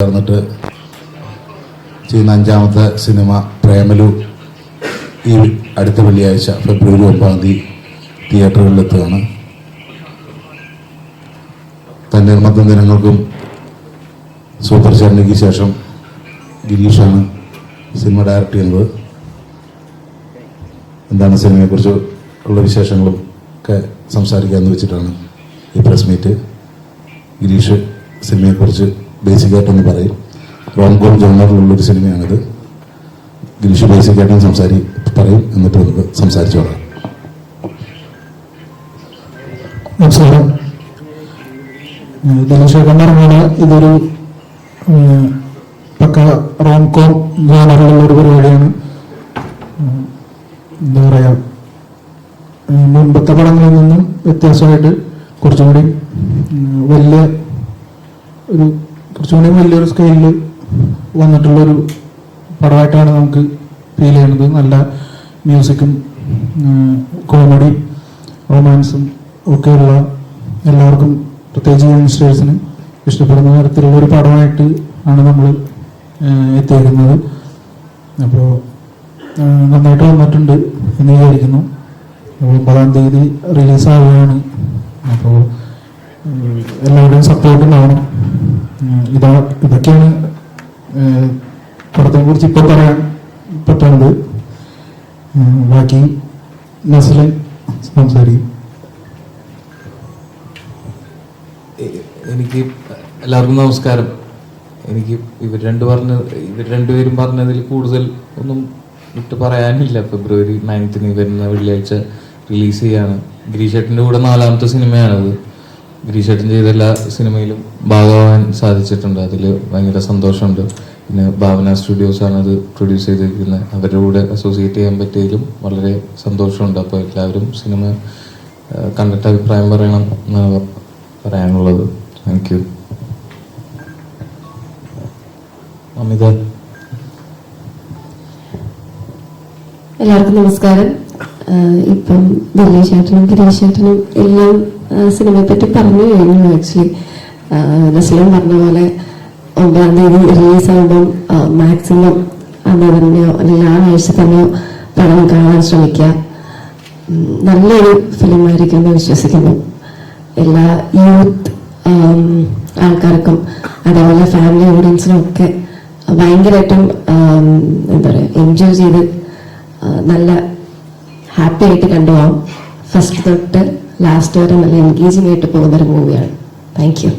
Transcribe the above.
ചേർന്നിട്ട് ചെയ്യുന്ന 5ാമത്തെ സിനിമ പ്രേമലു ഈ അടുത്ത വെള്ളിയാഴ്ച ഫെബ്രുവരി 9 തിയേറ്ററുകളിലെത്തുകയാണ്. തൻ്റെ 80 ദിനങ്ങൾക്കും സൂപ്പർ ചാനലിക്ക് ശേഷം ഗിരീഷാണ് സിനിമ ഡയറക്റ്റ് ചെയ്യുന്നത്. എന്താണ് സിനിമയെക്കുറിച്ച് ഉള്ള വിശേഷങ്ങളും ഒക്കെ സംസാരിക്കാമെന്ന് വെച്ചിട്ടാണ് ഈ പ്രസ് മീറ്റ്. ഗിരീഷ് സിനിമയെക്കുറിച്ച് ബേസിക്കായിട്ടൊന്ന് പറയും. റോംകോം ജോണറിലുള്ളൊരു സിനിമയാണിത്. ഗിരീഷ് ബേസിക്കായിട്ടും പറയും, എന്നിട്ട് നമുക്ക് സംസാരിച്ചോളാം. നമസ്കാരം. ദിനേശേട്ടൻ പറഞ്ഞ ഇതൊരു പക്ക റോംകോം ജോണറിലുള്ളൊരു പരിപാടിയാണ്. എന്താ പറയുക, മുൻപത്തെ പടങ്ങളിൽ നിന്നും വ്യത്യാസമായിട്ട് കുറച്ചുകൂടി വലിയൊരു സ്കെയിലിൽ വന്നിട്ടുള്ളൊരു പടമായിട്ടാണ് നമുക്ക് ഫീൽ ചെയ്യുന്നത്. നല്ല മ്യൂസിക്കും കോമഡി റൊമാൻസും ഒക്കെയുള്ള എല്ലാവർക്കും, പ്രത്യേകിച്ച് യങ്സ്റ്റേഴ്സിന് ഇഷ്ടപ്പെടുന്ന തരത്തിലുള്ളൊരു പടമായിട്ട് ആണ് നമ്മൾ എത്തിയിരിക്കുന്നത്. അപ്പോൾ നന്നായിട്ട് വന്നിട്ടുണ്ട് എന്ന് വിചാരിക്കുന്നു. 9-ാം തീയതി റിലീസാവുകയാണ്. അപ്പോൾ എല്ലാവരുടെയും സപ്പോർട്ട് ഉണ്ടാവണം. ഇതൊക്കെയാണ് പടത്തെ കുറിച്ച് ഇപ്പോൾ പറയാൻ പറ്റുന്നത്. ബാക്കി നസ്ലിൻ സംസാരിക്കും. എനിക്ക് എല്ലാവർക്കും നമസ്കാരം. എനിക്ക് ഇവർ രണ്ടുപേരും പറഞ്ഞതിൽ കൂടുതൽ ഒന്നും വിട്ട് പറയാനില്ല. ഫെബ്രുവരി 9 വരുന്ന വെള്ളിയാഴ്ച റിലീസ് ചെയ്യാണ്. ഗിരീഷേട്ടൻ്റെ കൂടെ 4ാമത്തെ സിനിമയാണത്. ഗിരീഷേട്ടൻ ചെയ്ത എല്ലാ സിനിമയിലും ഭാഗമാകാൻ സാധിച്ചിട്ടുണ്ട്. അതിൽ ഭയങ്കര സന്തോഷമുണ്ട്. പിന്നെ ഭാവന സ്റ്റുഡിയോസാണ് അത് പ്രൊഡ്യൂസ് ചെയ്തിരിക്കുന്നത്. അവരുടെ കൂടെ അസോസിയേറ്റ് ചെയ്യാൻ പറ്റിയതിലും വളരെ സന്തോഷമുണ്ട്. അപ്പോൾ എല്ലാവരും സിനിമ കണ്ടിട്ട് അഭിപ്രായം പറയണം എന്നാണ് പറയാനുള്ളത്. Thank you. അമിത. എല്ലാവർക്കും നമസ്കാരം. ഇപ്പം ദിനേശേട്ടനും ഗിരീഷേട്ടനും എല്ലാം സിനിമയെ പറ്റി പറഞ്ഞു കഴിഞ്ഞു. ആക്ച്വലി നസ്ലിൻ പറഞ്ഞ പോലെ 9-ാം തീയതി റിലീസാകുമ്പം മാക്സിമം അന്ന് തന്നെയോ അല്ലെങ്കിൽ ആ ആഴ്ച തന്നെയോ പടം കാണാൻ ശ്രമിക്കുക. നല്ലൊരു ഫിലിമായിരിക്കും എന്ന് വിശ്വസിക്കുന്നു. എല്ലാ യൂത്ത് ആൾക്കാർക്കും അതേപോലെ ഫാമിലി ഓഡിയൻസിനും ഒക്കെ ഭയങ്കരമായിട്ടും എന്താ പറയുക, എൻജോയ് ചെയ്ത് നല്ല ഹാപ്പി ആയിട്ട് കണ്ടുപോകാം. ഫസ്റ്റ് തൊട്ട് ലാസ്റ്റ് വരെ നല്ല എൻഗേജിംഗ് ആയിട്ട് പോകുന്നൊരു മൂവിയാണ്. Thank you.